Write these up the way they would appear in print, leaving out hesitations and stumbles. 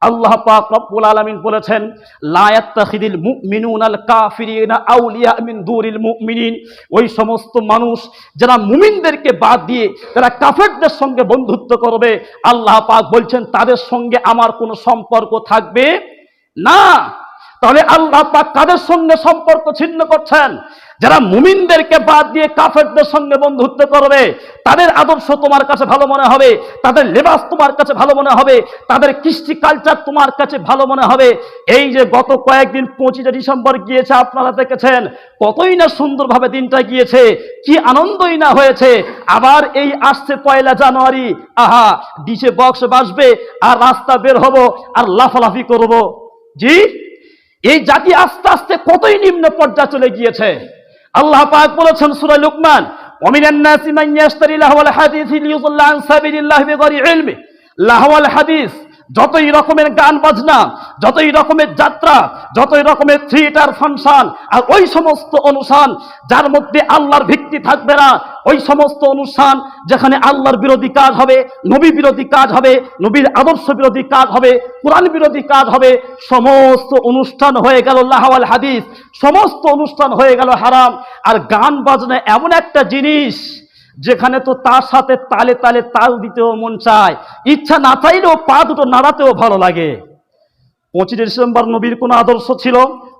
আল্লাহ পাক রব্বুল আলামিন বলেছেন, লা ইয়াত্তাখিদিল মুমিনুনাল কাফিরিনা আউলিয়া মিন দুনিল মুমিনিন। ওই সমস্ত মানুষ যারা মুমিনদেরকে বাদ দিয়ে যারা কাফেরদের সঙ্গে বন্ধুত্ব করবে, আল্লাহ পাক বলছেন তাদের সঙ্গে আমার কোনো সম্পর্ক থাকবে না। তাহলে আল্লাহ পাক কাদের সঙ্গে সম্পর্ক ছিন্ন করছেন? যারা মুমিনদেরকে বাদ দিয়ে কাফেরদের সঙ্গে বন্ধুত্ব করবে, তাদের আদর্শ তোমার কাছে ভালো মনে হবে, তাদের লেবাস তোমার কাছে ভালো মনে হবে, তাদের কৃষ্টি কালচার তোমার কাছে ভালো মনে হবে। এই যে গত কয়েকদিন 25শে ডিসেম্বর গিয়েছে, আপনারা দেখেছেন কতই না সুন্দরভাবে দিনটা গিয়েছে, কি আনন্দই না হয়েছে। আবার এই আসছে 1 জানুয়ারি, আহা ডিজে বক্স বাজবে আর রাস্তা বের হব আর লাফালাফি করব। জি, এই জাতি আস্তে আস্তে কতই নিম্ন পর্যায়ে চলে গিয়েছে। আল্লাহ পাক বলেছেন সূরা লুকমান, ওয়ামিনান নাসি মান ইয়াশতারি লাহওয়াল হাদিস লিয়ুযিল্লা আন সাবিলিল্লাহি বিগয়রি ইলমি। লাহওয়াল হাদিস, যতই রকমের গান বাজনা, যতই রকমের যাত্রা, যতই রকমের থিয়েটার ফাংশন, আর ওই সমস্ত অনুষ্ঠান যার মধ্যে আল্লাহর ভিত্তি থাকবে না, ওই সমস্ত অনুষ্ঠান যেখানে আল্লাহর বিরোধী কাজ হবে, নবী বিরোধী কাজ হবে, নবীর আদর্শ বিরোধী কাজ হবে, কোরআন বিরোধী কাজ হবে, সমস্ত অনুষ্ঠান হয়ে গেল লাহওয়াল হাদিস, সমস্ত অনুষ্ঠান হয়ে গেল হারাম। আর গান বাজনা এমন একটা জিনিস যেখানে তো তার সাথে তালে তালে তাল দিতেও মন চায়, ইচ্ছা না চাইলেও পা দুটো নাড়াতেও ভালো লাগে। 25শে ডিসেম্বর নবীর কোন আদর্শ ছিল?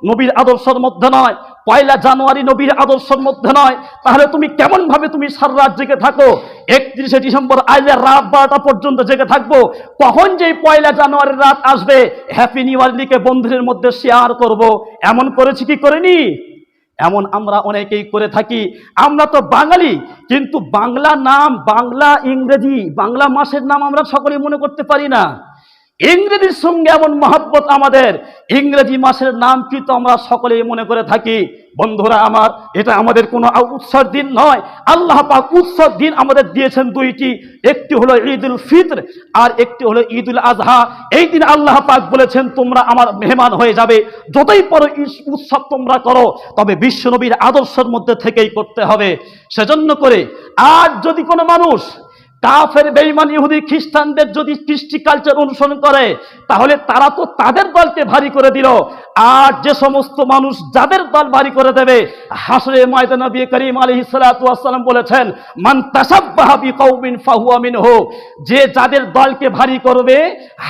নবীর আদর্শের মধ্যে নয়। 1 জানুয়ারি নবীর আদর্শের মধ্যে নয়। তাহলে তুমি কেমন ভাবে তুমি সারা রাত জেগে থাকো? 31শে ডিসেম্বর আইলে রাত 12টা পর্যন্ত জেগে থাকবো। কখন যে 1 জানুয়ারির রাত আসবে, হ্যাপি নিউ ইয়ার লিখে বন্ধুদের মধ্যে শেয়ার করব, এমন করেছি কি করিনি? এমন আমরা অনেকেই করে থাকি। আমরা তো বাঙালি, কিন্তু বাংলা নাম, বাংলা ইংরেজি, বাংলা মাসের নাম আমরা সকলেই মনে করতে পারি না। ইংরেজির সঙ্গে এমন মহব্বত আমাদের, ইংরেজি মাসের নাম কিন্তু আমরা সকলেই মনে করে থাকি। বন্ধুরা আমার, এটা আমাদের কোনো উৎসব দিন নয়। আল্লাহ পাক উৎসব দিন আমাদের দিয়েছেন 2টি, একটি হলো ঈদুল ফিতর আর একটি হলো ঈদুল আজহা। এই দিন আল্লাহ পাক বলেছেন তোমরা আমার মেহমান হয়ে যাবে, যতই বড় উৎসব তোমরা করো, তবে বিশ্বনবীর আদর্শের মধ্যে থেকেই করতে হবে। সেজন্য করে আর যদি কোনো মানুষ কাফের বেঈমান ইহুদি খ্রিস্টানদের যদি কৃষ্টি কালচার অনুসরণ করে, তাহলে তারা তো তাদের দলকে ভারী করে দিল। আর যে সমস্ত মানুষ যাদের দল ভারী করে দেবে, হাসরে ময়দানে নবী করিম আলাইহিস সালাতু ওয়াস সালাম বলেছেন, মান তাসাব্বাহা বিকাউমিন ফাহুয়া মিনহু। যে যাদের দলকে ভারী করবে,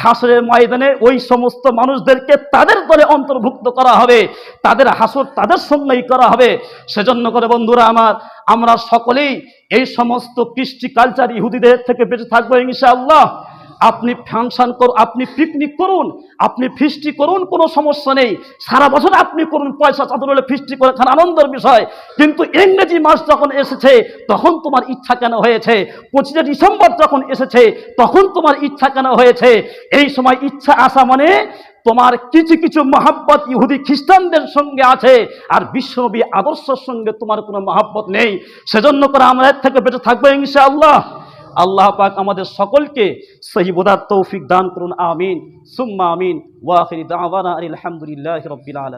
হাসরের ময়দানে ওই সমস্ত মানুষদেরকে তাদের দলে অন্তর্ভুক্ত করা হবে, তাদের হাসর তাদের সঙ্গেই করা হবে। সেজন্য করে বন্ধুরা আমার, আমরা সকলেই এই সমস্ত কৃষ্টি কালচার ইহুদিদের থেকে বেঁচে থাকবো ইনশাআল্লাহ। আপনি ফাংশন করুন, আপনি পিকনিক করুন, আপনি ফিস্টি করুন, কোনো সমস্যা নেই। সারা বছর আপনি করুন, পয়সা চাদর হলে ফিস্টি করে খান, আনন্দের বিষয়। কিন্তু ইংরেজি মাস যখন এসেছে, তখন তোমার ইচ্ছা কেন হয়েছে? 25শে ডিসেম্বর যখন এসেছে, তখন তোমার ইচ্ছা কেন হয়েছে? এই সময় ইচ্ছা আসা মানে তোমার কিছু কিছু মহাব্বত ইহুদি খ্রিস্টানদের সঙ্গে আছে, আর বিশ্বনবী আদর্শের সঙ্গে তোমার কোনো মহাব্বত নেই। সেজন্য করে আমরা এর থেকে বেঁচে থাকবো ইনশাআল্লাহ। আল্লাহ পাক আমাদের সকলকে সহি বোঝার তৌফিক দান করুন, আমিন সুম্মা আমিন। ওয়া আখিরু দাওয়ানা আলহামদুলিল্লাহি রাব্বিল আলামিন।